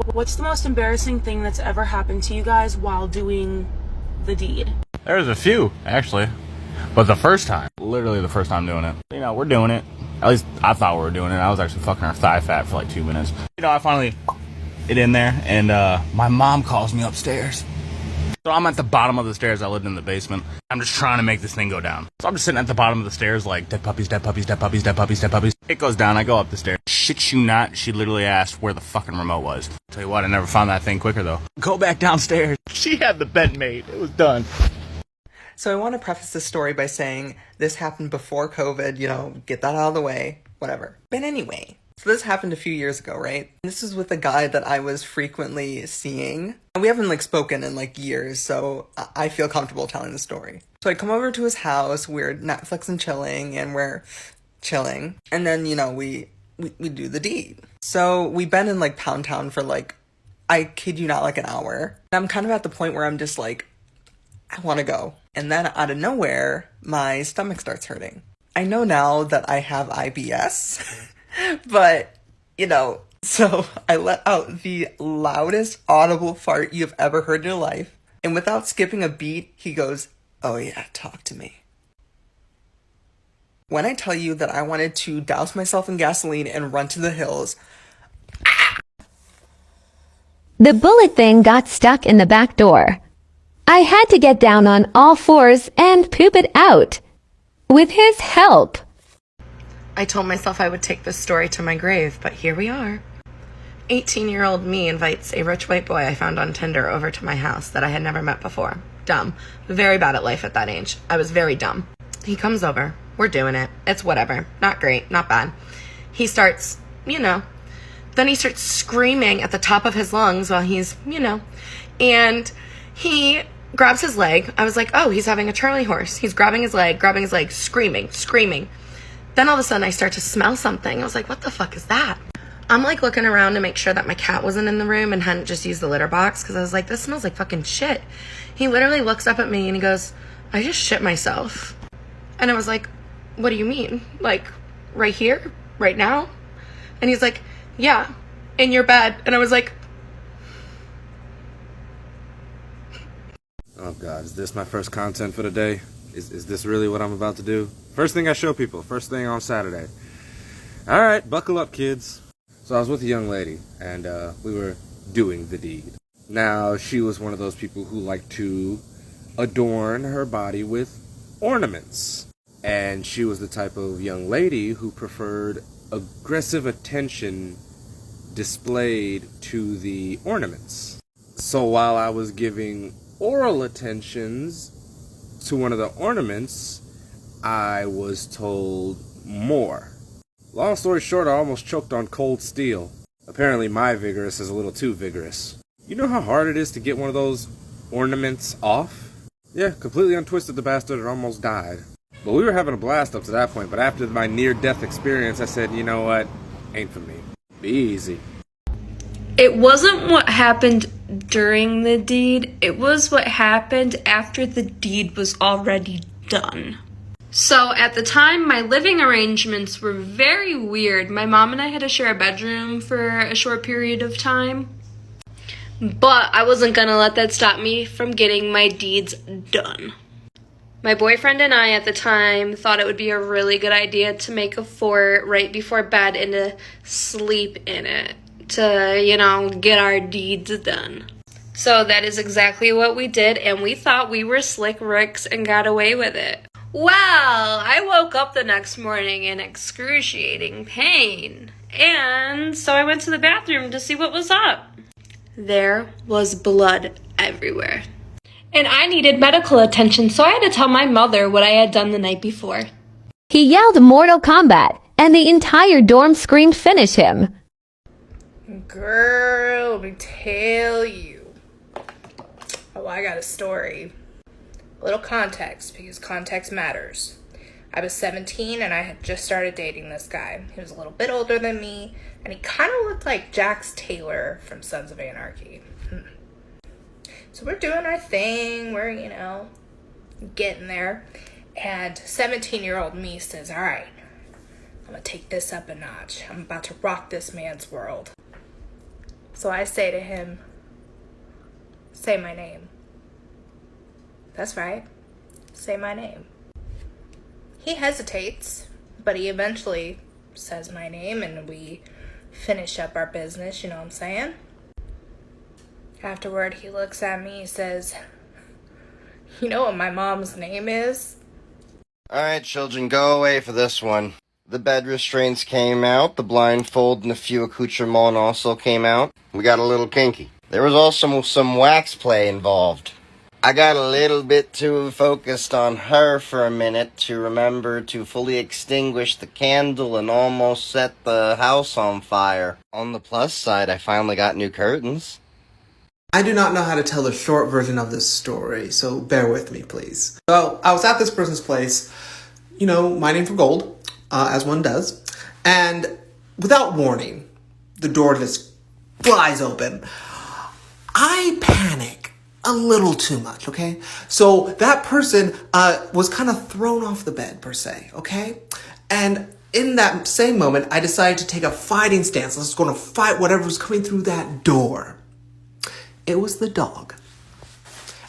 What's the most embarrassing thing that's ever happened to you guys while doing the deed? There's a few, actually. But the first time, literally the first time doing it, we're doing it. At least I thought we were doing it. I was actually fucking her thigh fat for like 2 minutes. I finally get in there, and my mom calls me upstairs. So I'm at the bottom of the stairs. I lived in the basement. I'm just trying to make this thing go down. So I'm just sitting at the bottom of the stairs like, dead puppies, dead puppies, dead puppies, dead puppies, dead puppies. It goes down. I go up the stairs. Shit you not, she literally asked where the fucking remote was. Tell you what, I never found that thing quicker, though. Go back downstairs. She had the bed made. It was done. So I want to preface this story by saying this happened before COVID, get that out of the way, whatever. But anyway, so this happened a few years ago, right? This is with a guy that I was frequently seeing. And we haven't spoken in years, so I feel comfortable telling the story. So I come over to his house, we're Netflix and chilling, and we're chilling. And then, we do the deed. So we've been in Pound Town for I kid you not, an hour. And I'm kind of at the point where I'm just I want to go. And then out of nowhere, my stomach starts hurting. I know now that I have IBS, but, so I let out the loudest audible fart you've ever heard in your life. And without skipping a beat, he goes, "Oh yeah, talk to me." When I tell you that I wanted to douse myself in gasoline and run to the hills, the bullet thing got stuck in the back door. I had to get down on all fours and poop it out. With his help. I told myself I would take this story to my grave, but here we are. 18-year-old me invites a rich white boy I found on Tinder over to my house that I had never met before. Dumb. Very bad at life at that age. I was very dumb. He comes over. We're doing it. It's whatever. Not great. Not bad. He starts, then he starts screaming at the top of his lungs while he's, and he grabs his leg. I was like, oh, he's having a Charlie horse. He's grabbing his leg, screaming. Then all of a sudden I start to smell something. I was like, what the fuck is that? I'm looking around to make sure that my cat wasn't in the room and hadn't just used the litter box, because I was like, this smells like fucking shit. He literally looks up at me and he goes, I just shit myself. And I was like, what do you mean? Right here? Right now? And he's like, yeah, in your bed. And I was like, oh God, is this my first content for the day? Is this really what I'm about to do? First thing I show people, first thing on Saturday. Alright, buckle up, kids. So I was with a young lady, and we were doing the deed. Now, she was one of those people who liked to adorn her body with ornaments. And she was the type of young lady who preferred aggressive attention displayed to the ornaments. So while I was giving oral attentions to one of the ornaments, I was told more. Long story short, I almost choked on cold steel. Apparently my vigorous is a little too vigorous. You know how hard it is to get one of those ornaments off? Yeah, completely untwisted the bastard and almost died. But we were having a blast up to that point, but after my near-death experience, I said, you know what? Ain't for me. Be easy. It wasn't what happened during the deed. It was what happened after the deed was already done. So at the time, my living arrangements were very weird. My mom and I had to share a bedroom for a short period of time. But I wasn't gonna let that stop me from getting my deeds done. My boyfriend and I at the time thought it would be a really good idea to make a fort right before bed and to sleep in it to, get our deeds done. So that is exactly what we did, and we thought we were slick ricks and got away with it. Well, I woke up the next morning in excruciating pain, and so I went to the bathroom to see what was up. There was blood everywhere. And I needed medical attention, so I had to tell my mother what I had done the night before. He yelled Mortal Kombat, and the entire dorm screamed finish him. Girl, let me tell you. Oh, I got a story. A little context, because context matters. I was 17 and I had just started dating this guy. He was a little bit older than me, and he kind of looked like Jax Taylor from Sons of Anarchy. So we're doing our thing, we're, getting there. And 17-year-old me says, all right, I'm gonna take this up a notch. I'm about to rock this man's world. So I say to him, say my name. That's right. Say my name. He hesitates, but he eventually says my name and we finish up our business, you know what I'm saying? Afterward, he looks at me, he says, you know what my mom's name is? Alright, children, go away for this one. The bed restraints came out, the blindfold and a few accoutrements also came out. We got a little kinky. There was also some wax play involved. I got a little bit too focused on her for a minute to remember to fully extinguish the candle and almost set the house on fire. On the plus side, I finally got new curtains. I do not know how to tell the short version of this story, so bear with me, please. So, I was at this person's place, you know, mining for gold, as one does, and without warning, the door just flies open. I panic a little too much, okay? So, that person was kind of thrown off the bed, per se, okay? And in that same moment, I decided to take a fighting stance. I was going to fight whatever was coming through that door. It was the dog.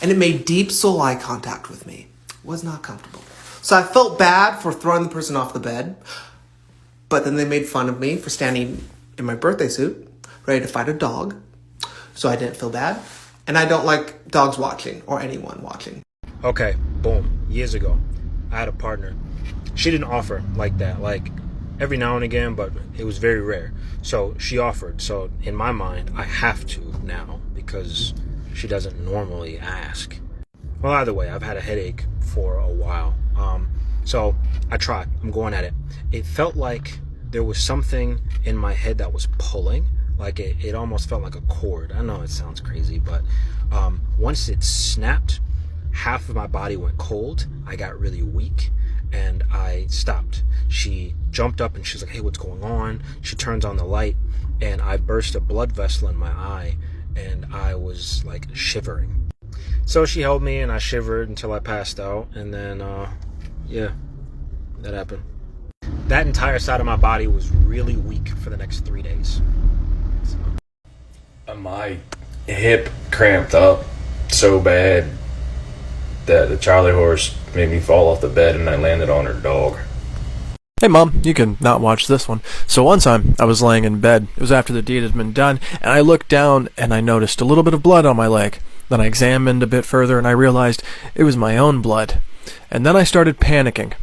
And it made deep soul eye contact with me. It was not comfortable. So I felt bad for throwing the person off the bed. But then they made fun of me for standing in my birthday suit, ready to fight a dog. So I didn't feel bad. And I don't like dogs watching or anyone watching. Okay, boom. Years ago, I had a partner. She didn't offer like that, like every now and again, but it was very rare. So she offered. So in my mind, I have to now because she doesn't normally ask. Well, either way, I've had a headache for a while. So I tried. I'm going at it. It felt like there was something in my head that was pulling. Like it almost felt like a cord. I know it sounds crazy, but once it snapped, half of my body went cold. I got really weak and I stopped. She jumped up and she's like, hey, what's going on? She turns on the light and I burst a blood vessel in my eye and I was like shivering. So she held me and I shivered until I passed out, and then yeah, that happened. That entire side of my body was really weak for the next 3 days. So. My hip cramped up so bad that the Charlie horse made me fall off the bed and I landed on her dog. Hey Mom, you can not watch this one. So one time, I was laying in bed. It was after the deed had been done, and I looked down and I noticed a little bit of blood on my leg. Then I examined a bit further and I realized it was my own blood. And then I started panicking.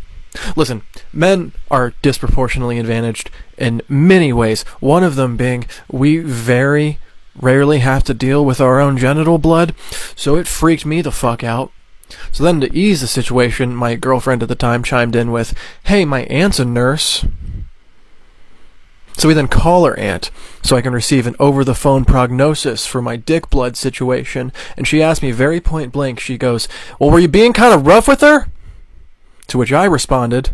Listen, men are disproportionately advantaged in many ways, one of them being we very rarely have to deal with our own genital blood, so it freaked me the fuck out. So then to ease the situation, my girlfriend at the time chimed in with, hey, my aunt's a nurse. So we then call her aunt so I can receive an over-the-phone prognosis for my dick blood situation, and she asked me very point blank, she goes, well, were you being kind of rough with her? To which I responded,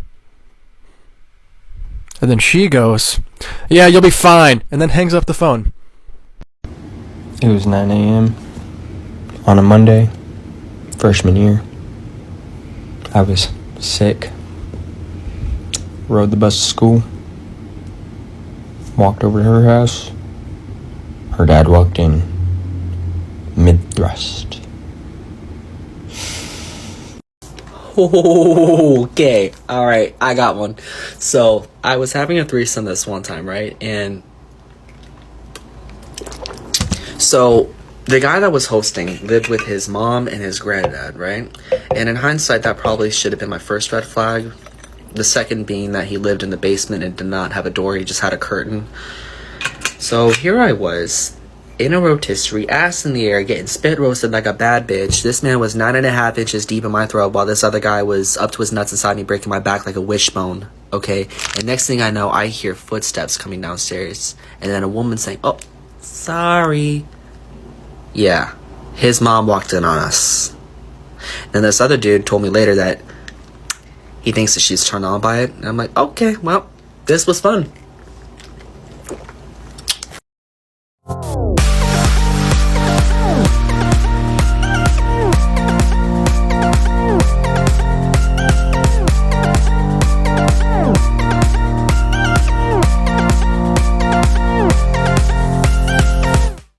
and then she goes, yeah, you'll be fine, and then hangs up the phone. It was 9 a.m. on a Monday, freshman year. I was sick. Rode the bus to school. Walked over to her house. Her dad walked in mid-thrust. Okay, alright, I got one. So, I was having a threesome this one time, right? And so, the guy that was hosting lived with his mom and his granddad, right? And in hindsight, that probably should have been my first red flag. The second being that he lived in the basement and did not have a door, he just had a curtain. So here I was, in a rotisserie, ass in the air, getting spit roasted like a bad bitch. This man was 9.5 inches deep in my throat, while this other guy was up to his nuts inside me, breaking my back like a wishbone, okay? And next thing I know, I hear footsteps coming downstairs, and then a woman saying, oh, sorry. Yeah, his mom walked in on us. Then this other dude told me later that he thinks that she's turned on by it. And I'm like, okay, well, this was fun.